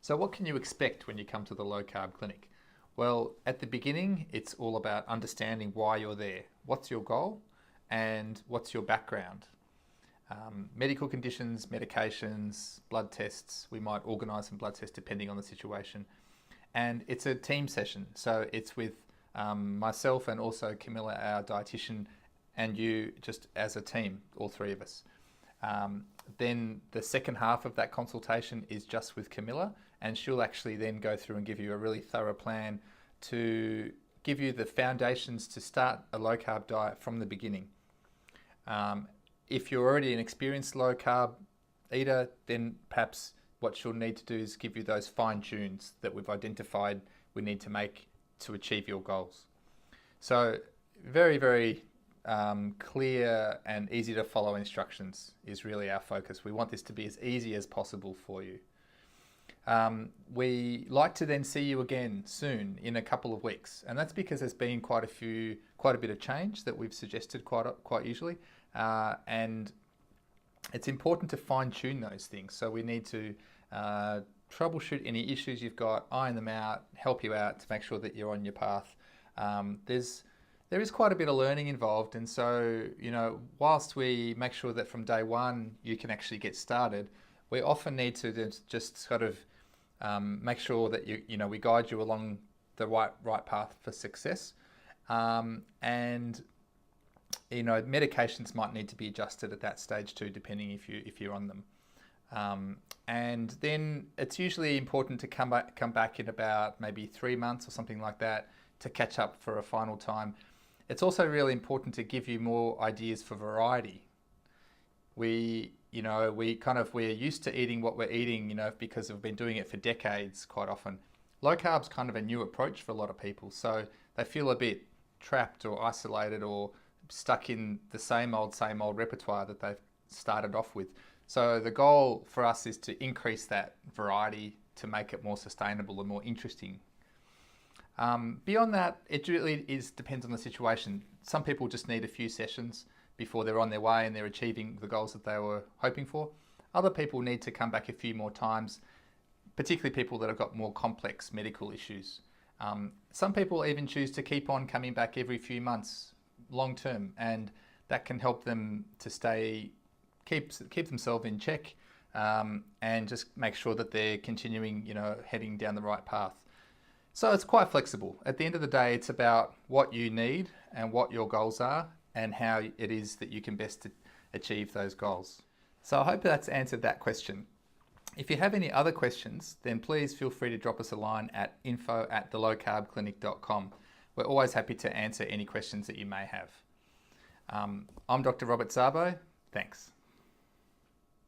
So what can you expect when you come to the Low Carb Clinic? Well, at the beginning, it's all about understanding why you're there. What's your goal and what's your background? Medical conditions, medications, blood tests. We might organise some blood tests depending on the situation. And it's a team session. So it's with myself and also Camilla, our dietitian, and you just as a team, all three of us. Then the second half of that consultation is just with Camilla, and she'll actually then go through and give you a really thorough plan to give you the foundations to start a low carb diet from the beginning. If you're already an experienced low carb eater, then perhaps what she'll need to do is give you those fine tunes that we've identified we need to make to achieve your goals. So very, very clear and easy to follow instructions is really our focus. We want this to be as easy as possible for you. We like to then see you again soon in a couple of weeks, and that's because there's been quite a bit of change that we've suggested quite usually, and it's important to fine-tune those things. So we need to troubleshoot any issues you've got, iron them out, help you out to make sure that you're on your path. There is quite a bit of learning involved, and so, whilst we make sure that from day one you can actually get started, we often need to just sort of make sure that we guide you along the right path for success. And medications might need to be adjusted at that stage too, depending if you're on them. And then it's usually important to come back in about maybe 3 months or something like that to catch up for a final time. It's also really important to give you more ideas for variety. We're used to eating what we're eating, because we've been doing it for decades quite often. Low carb's kind of a new approach for a lot of people, so they feel a bit trapped or isolated or stuck in the same old repertoire that they've started off with. So the goal for us is to increase that variety to make it more sustainable and more interesting. Beyond that, it really depends on the situation. Some people just need a few sessions before they're on their way and they're achieving the goals that they were hoping for. Other people need to come back a few more times, particularly people that have got more complex medical issues. Some people even choose to keep on coming back every few months, long term, and that can help them to keep themselves in check, and just make sure that they're continuing, heading down the right path. So it's quite flexible. At the end of the day, it's about what you need and what your goals are and how it is that you can best achieve those goals. So I hope that's answered that question. If you have any other questions, then please feel free to drop us a line at info@thelowcarbclinic.com. We're always happy to answer any questions that you may have. I'm Dr. Robert Szabo. Thanks.